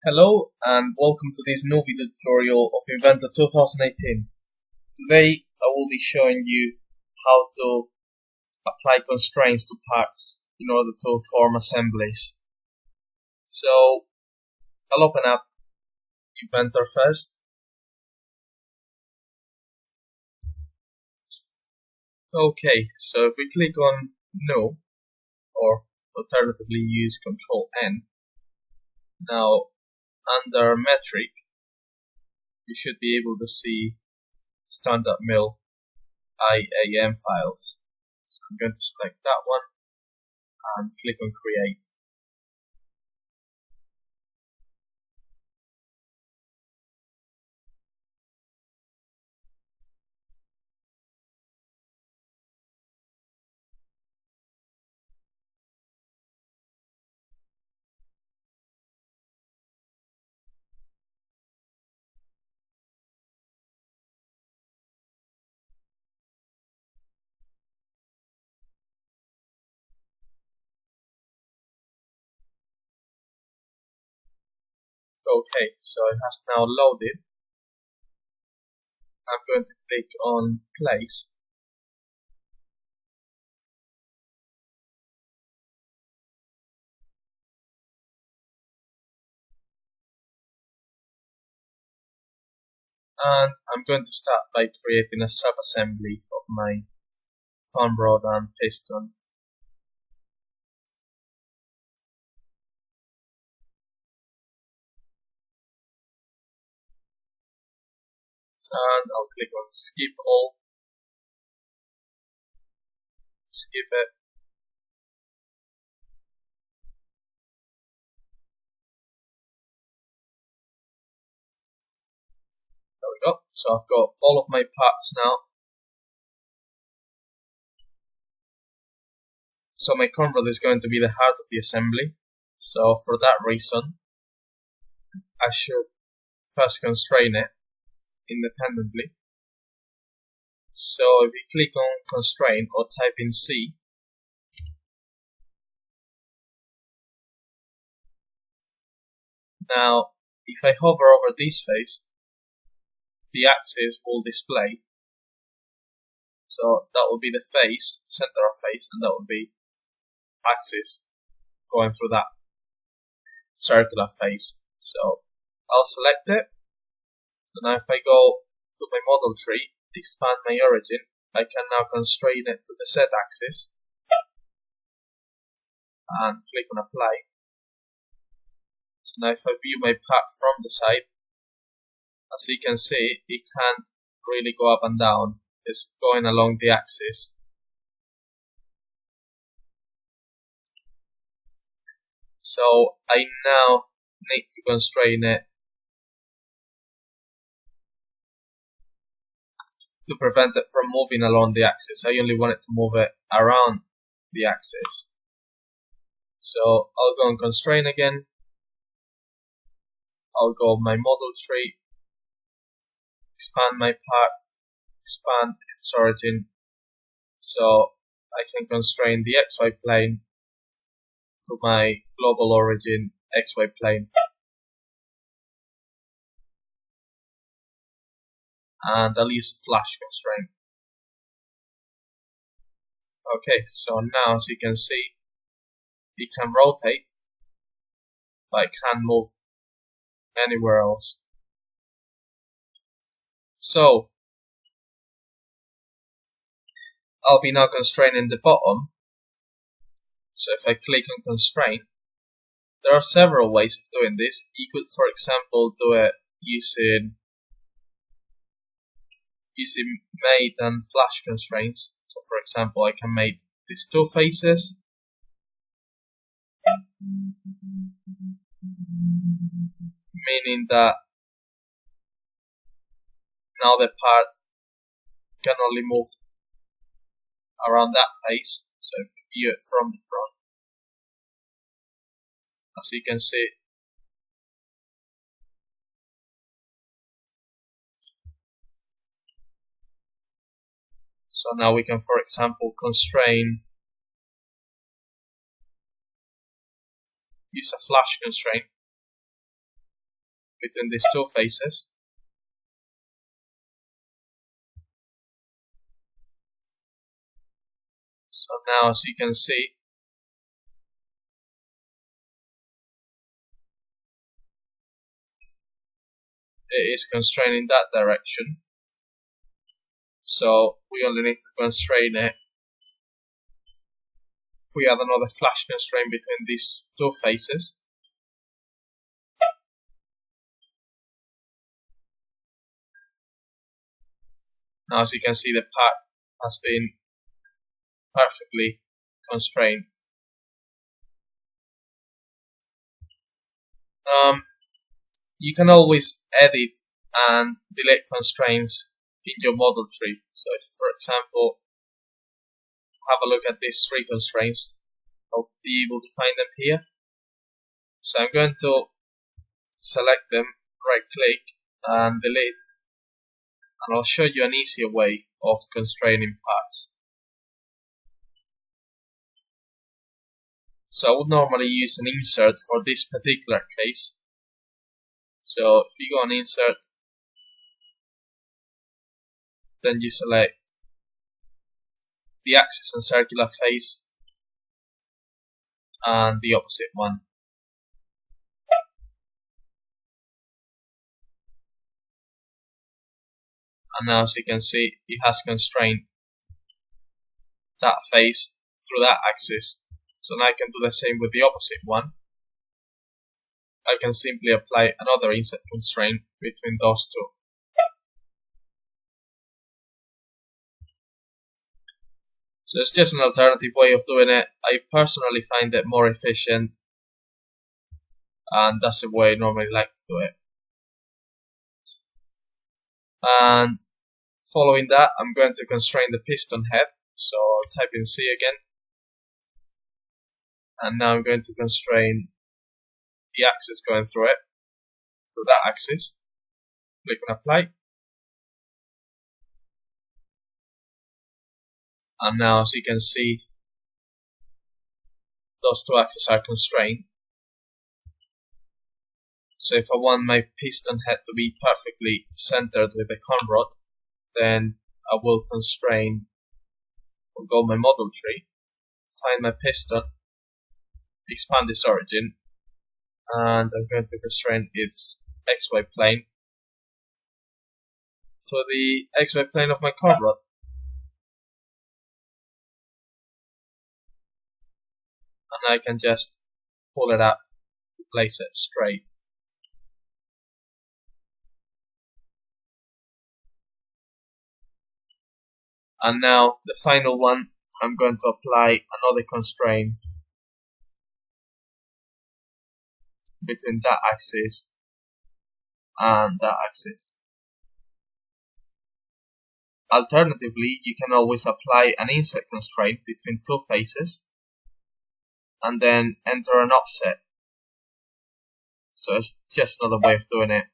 Hello and welcome to this new video tutorial of Inventor 2018. Today I will be showing you how to apply constraints to parts in order to form assemblies. So I'll open up Inventor first. Okay, so if we click on New, or alternatively use Control N, now under metric, you should be able to see standard mill IAM files. So I'm going to select that one and click on create. Okay, so it has now loaded. I'm going to click on place. And I'm going to start by creating a sub-assembly of my thumb rod and piston. And I'll click on skip all, skip it, there we go. So I've got all of my parts now. So my thumb rod is going to be the heart of the assembly. So for that reason, I should first constrain it independently. So if you click on constraint or type in C, now if I hover over this face, the axis will display. So that will be the face, center of face, and that will be axis going through that circular face. So I'll select it. So now if I go to my model tree, expand my origin, I can now constrain it to the Z axis and click on apply. So now if I view my part from the side, as you can see, it can't really go up and down. It's going along the axis. So I now need to constrain it to prevent it from moving along the axis. I only want it to move it around the axis. So I'll go on constrain again. I'll go my model tree, expand my part, expand its origin, so I can constrain the XY plane to my global origin XY plane. And I'll use a flash constraint. Okay, so now as you can see, it can rotate, but it can't move anywhere else. So I'll be now constraining the bottom. So if I click on constraint, there are several ways of doing this. You could, for example, do it using mate and flash constraints. So for example, I can make these two faces, meaning that now the part can only move around that face. So if you view it from the front, as you can see, so now we can, for example, use a flash constraint between these two faces. So now, as you can see, it is constrained in that direction. So we only need to constrain it if we add another flash constraint between these two faces. Now, as you can see, the path has been perfectly constrained. You can always edit and delete constraints in your model tree. So if, for example, have a look at these three constraints, I'll be able to find them here. So I'm going to select them, right click and delete, and I'll show you an easier way of constraining paths. So I would normally use an insert for this particular case. So if you go on insert, then you select the axis and circular face and the opposite one. And now, as you can see, it has constrained that face through that axis. So now I can do the same with the opposite one. I can simply apply another insert constraint between those two. So it's just an alternative way of doing it. I personally find it more efficient, and that's the way I normally like to do it. And following that, I'm going to constrain the piston head. So I'll type in C again. And now I'm going to constrain the axis going through it. So that axis. Click on apply. And now, as you can see, those two axes are constrained. So if I want my piston head to be perfectly centered with the con rod, then I will constrain, or go my model tree, find my piston, expand its origin, and I'm going to constrain its XY plane to the XY plane of my con rod. And I can just pull it up to place it straight. And now the final one, I'm going to apply another constraint between that axis and that axis. Alternatively, you can always apply an insert constraint between two faces and then enter an offset. So it's just another way of doing it.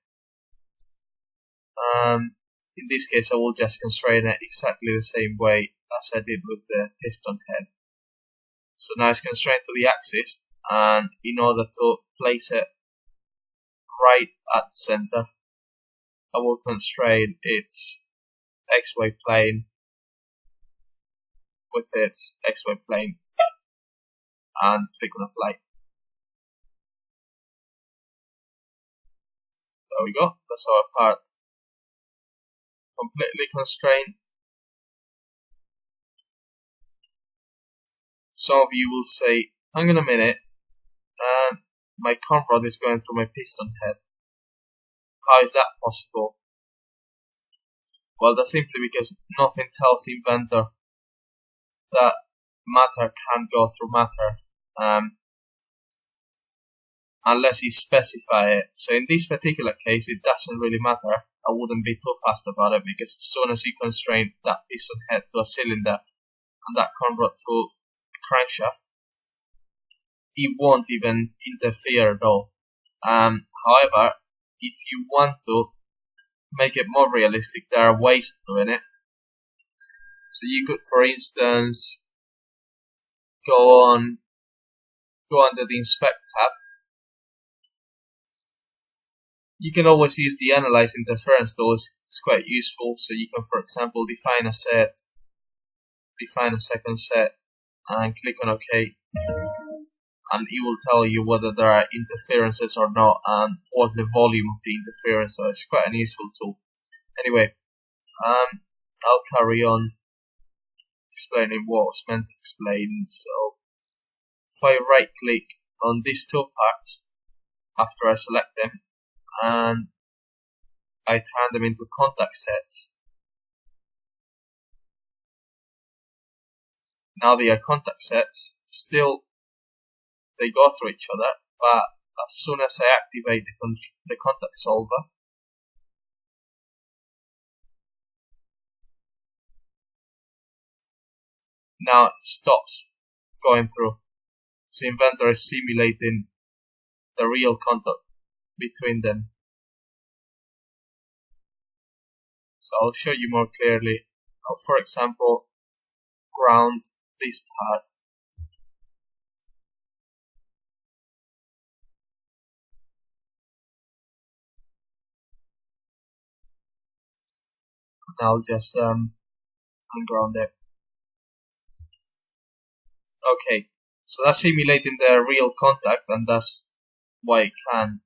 In this case, I will just constrain it exactly the same way as I did with the piston head. So now it's constrained to the axis, and in order to place it right at the center, I will constrain its XY plane with its XY plane and click on apply. There we go, that's our part completely constrained. Some of you will say, hang on a minute, my con rod is going through my piston head. How is that possible? Well, that's simply because nothing tells Inventor that matter can't go through matter unless you specify it. So in this particular case, it doesn't really matter. I wouldn't be too fast about it, because as soon as you constrain that piston head to a cylinder and that con rod to a crankshaft, it won't even interfere at all. However, if you want to make it more realistic, there are ways of doing it. So you could, for instance, go under the Inspect tab, You can always use the analyze interference tool. It's quite useful. So you can, for example, define a second set, and click on OK, and it will tell you whether there are interferences or not, and what's the volume of the interference. So it's quite a useful tool. Anyway, I'll carry on explaining what I was meant to explain. So if I right click on these two parts after I select them, and I turn them into contact sets, now they are contact sets. Still they go through each other, but as soon as I activate the contact solver, now it stops going through. So Inventor is simulating the real contact between them. So I'll show you more clearly. I'll, for example, ground this part. And I'll just unground it. Okay, so that's simulating the real contact, and that's why it can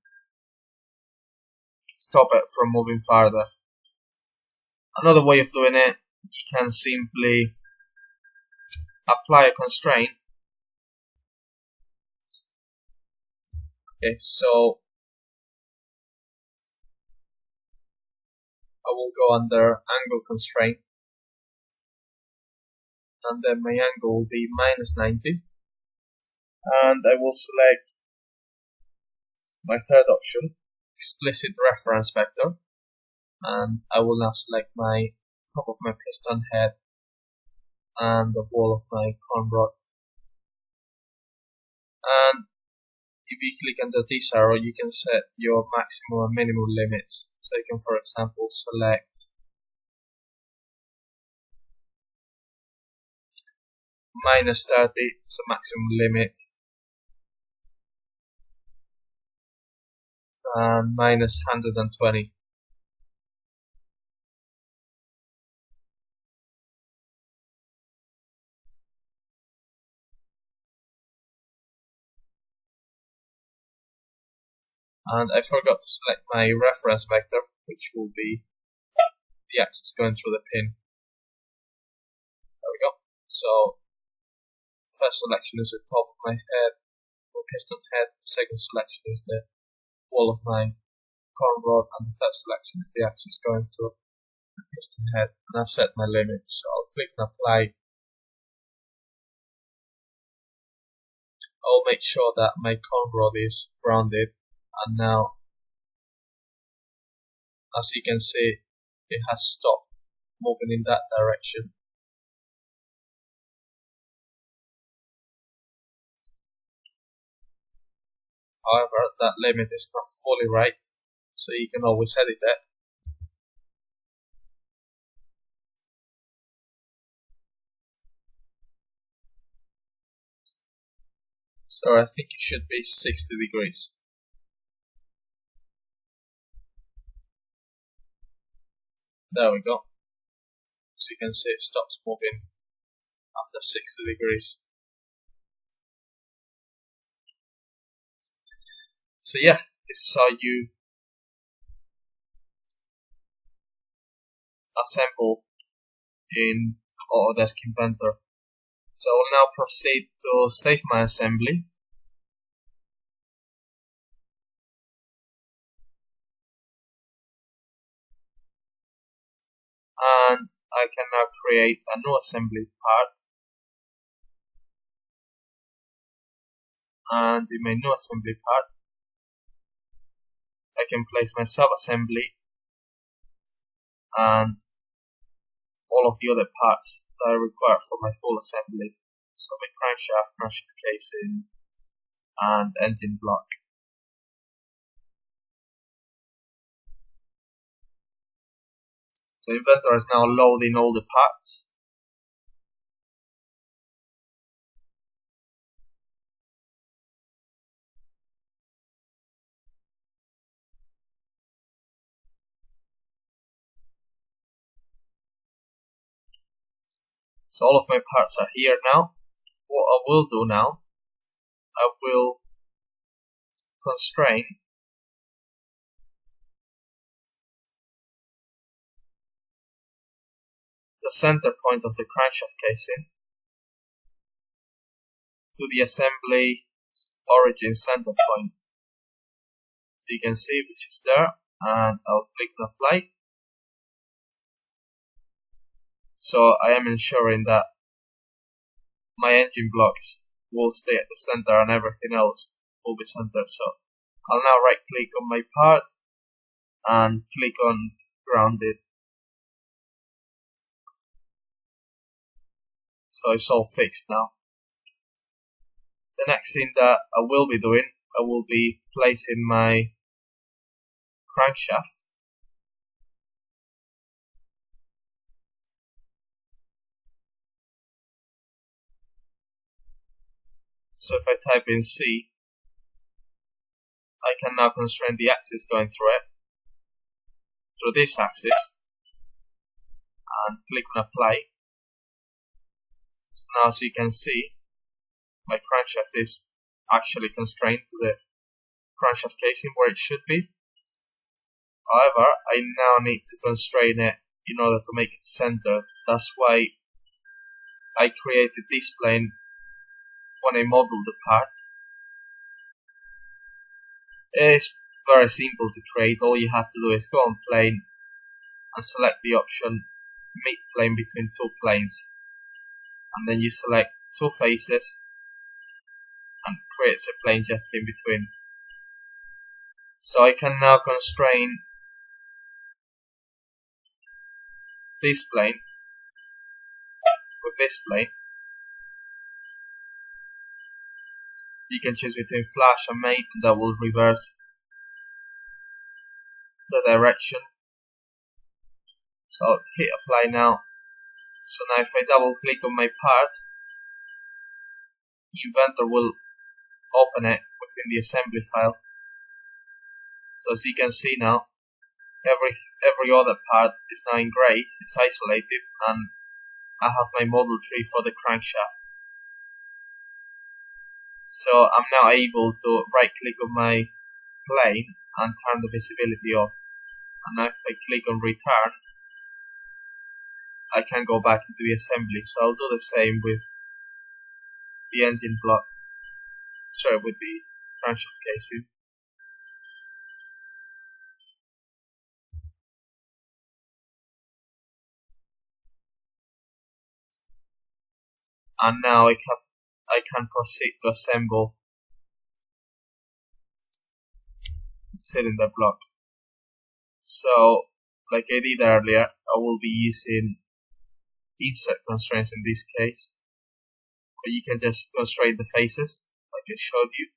stop it from moving farther. Another way of doing it, you can simply apply a constraint. Okay, so I will go under angle constraint, and then my angle will be -90, and I will select my third option, explicit reference vector, and I will now select my top of my piston head and the wall of my con rod. And if you click under this arrow, you can set your maximum and minimum limits. So you can, for example, select -30, so maximum limit, and -120. And I forgot to select my reference vector, which will be the axis going through the pin. There we go. So first selection is the top of my head, or piston head. The second selection is the wall of my con rod, and the third selection is the axis going through the piston head. And I've set my limit, so I'll click and apply. I'll make sure that my con rod is grounded, and now, as you can see, it has stopped moving in that direction. However, that limit is not fully right, so you can always edit it. So I think it should be 60 degrees. There we go. So you can see it stops moving after 60 degrees. So yeah, this is how you assemble in Autodesk Inventor. So I will now proceed to save my assembly. And I can now create a new assembly part. And in my new assembly part, I can place my sub-assembly and all of the other parts that are required for my full assembly. So my crankshaft, crankshaft casing, and engine block. So Inventor is now loading all the parts. So all of my parts are here now. What I will do now, I will constrain the center point of the crankshaft casing to the assembly origin center point. So you can see which is there, and I'll click on apply. So I am ensuring that my engine block will stay at the center and everything else will be centered. So I'll now right click on my part and click on grounded. So it's all fixed now. The next thing that I will be doing, I will be placing my crankshaft so if I type in C, I can now constrain the axis going through it, through this axis, and click on apply. So now as you can see, my crankshaft is actually constrained to the crankshaft casing where it should be. However, I now need to constrain it in order to make it centered. That's why I created this plane when I modeled the part. It's very simple to create. All you have to do is go on plane and select the option mid plane between two planes, and then you select two faces and it creates a plane just in between. So I can now constrain this plane with this plane. You can choose between flash and mate, and that will reverse the direction. So I'll hit apply now. So now if I double click on my part, Inventor will open it within the assembly file. So as you can see now, every other part is now in grey, it's isolated, and I have my model tree for the crankshaft. So I'm now able to right click on my plane and turn the visibility off. And now if I click on return, I can go back into the assembly. So I'll do the same with the engine block, with the crankshaft casing. And now I can proceed to assemble the cylinder block. So, like I did earlier, I will be using insert constraints in this case, but you can just constrain the faces like I showed you.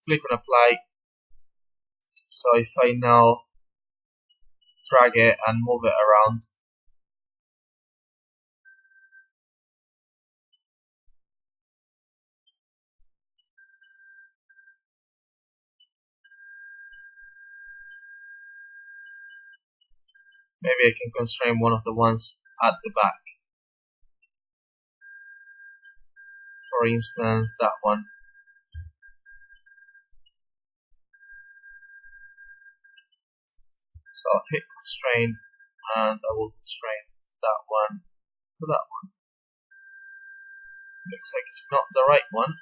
Click on apply. So if I now drag it and move it around, maybe I can constrain one of the ones at the back. For instance, that one. So I'll hit constrain and I will constrain that one to that one. Looks like it's not the right one.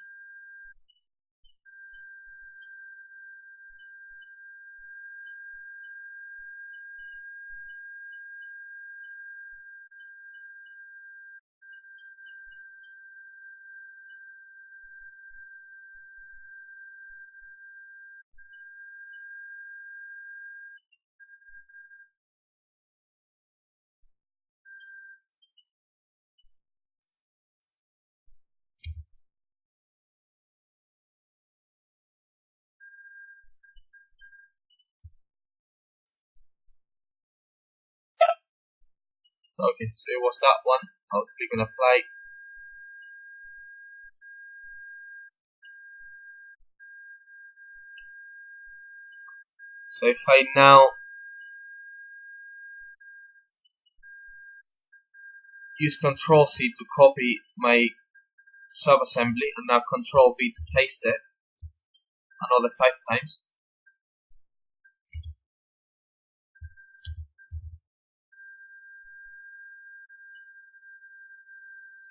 Okay, so it was that one. I'll click on apply. So if I now use Control C to copy my sub-assembly and now Control V to paste it another 5 times.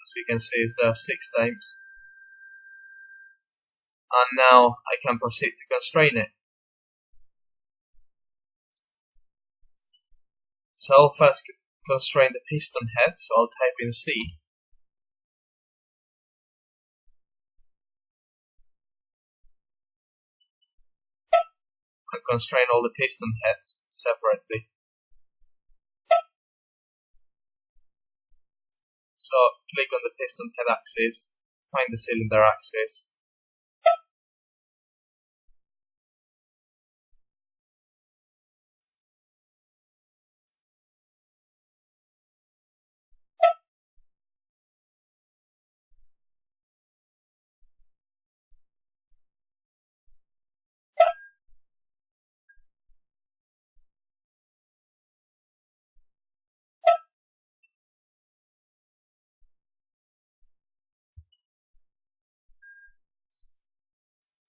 So you can see it's there 6 times. And now I can proceed to constrain it. So I'll first constrain the piston head, so I'll type in C. And constrain all the piston heads separately. So click on the piston head axis, find the cylinder axis.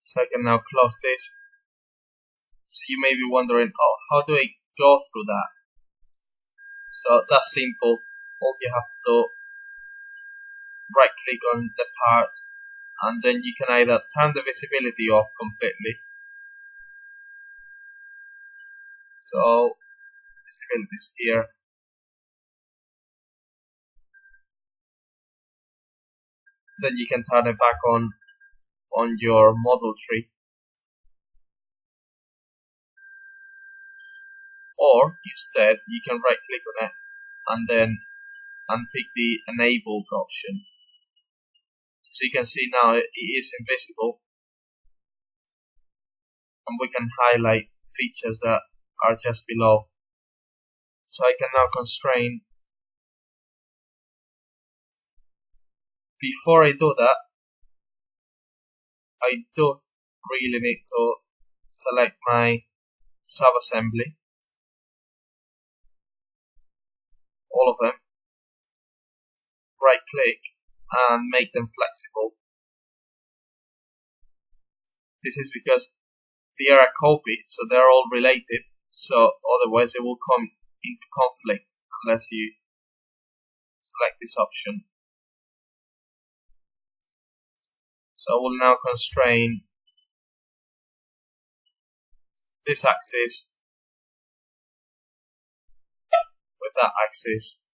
So I can now close this. So you may be wondering, oh, how do I go through that? So that's simple. All you have to do, right click on the part, and then you can either turn the visibility off completely. So visibility is here. Then you can turn it back on your model tree. Or instead you can right click on it and then untick the enabled option. So you can see now it is invisible, and we can highlight features that are just below. So I can now constrain. Before I do that, I do really need to select my sub-assembly, all of them, right click and make them flexible. This is because they are a copy, so they're all related, so otherwise it will come into conflict unless you select this option. So I will now constrain this axis with that axis.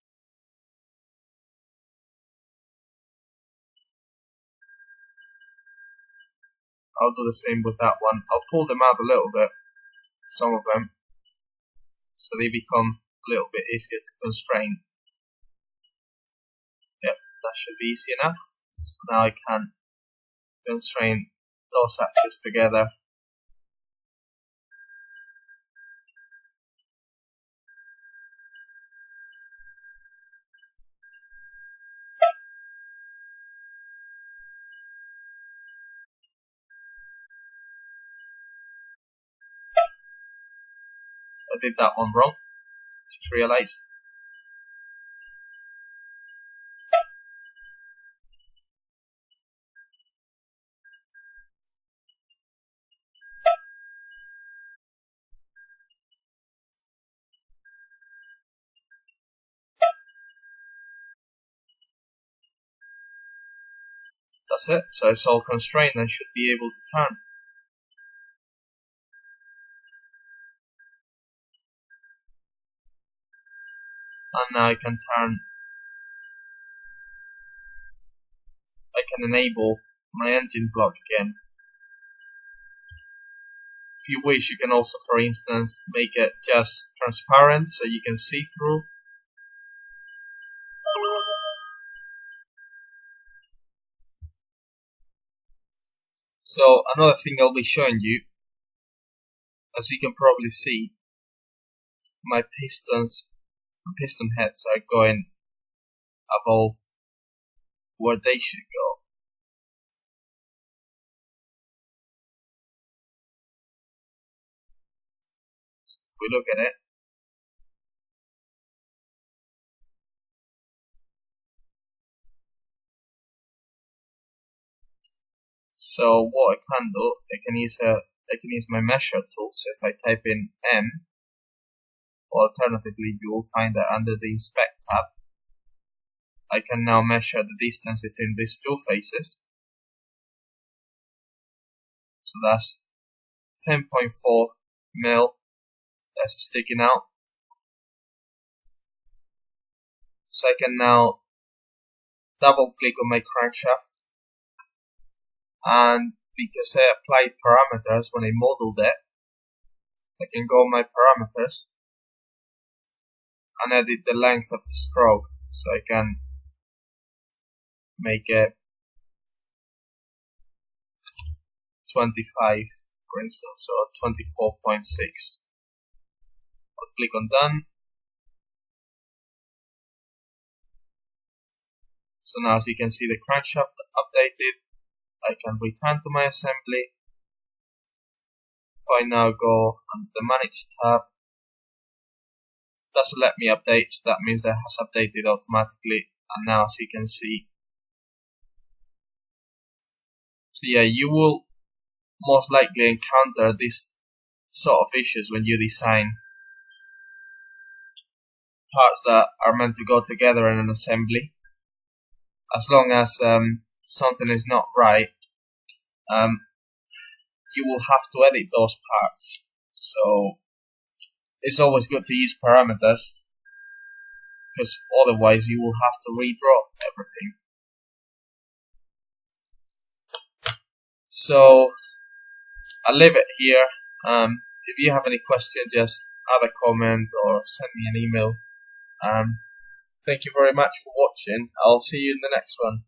I'll do the same with that one. I'll pull them out a little bit, some of them, so they become a little bit easier to constrain. Yep, that should be easy enough. So now I can constrain those axes together. So I did that one wrong, just realized. That's it. So it's all constrained and should be able to turn. And now I can turn. I can enable my engine block again. If you wish, you can also, for instance, make it just transparent so you can see through. So another thing I'll be showing you, as you can probably see, my piston heads are going above where they should go. we look at it, so what I can do, I can use my measure tool. So if I type in M, or alternatively you will find that under the inspect tab, I can now measure the distance between these two faces. So that's 10.4 mil. That's sticking out. So I can now double click on my crankshaft, and because I applied parameters when I modeled it, I can go on my parameters and edit the length of the stroke. So I can make it 25, for instance, or 24.6. I'll click on done. So now, as you can see, the crankshaft updated. I can return to my assembly. If I now go under the Manage tab, it doesn't let me update, so that means it has updated automatically. And now, as you can see, so yeah, you will most likely encounter these sort of issues when you design parts that are meant to go together in an assembly. As long as something is not right, you will have to edit those parts. So it's always good to use parameters, because otherwise you will have to redraw everything. So I'll leave it here. If you have any question, just add a comment or send me an email. Thank you very much for watching. I'll see you in the next one.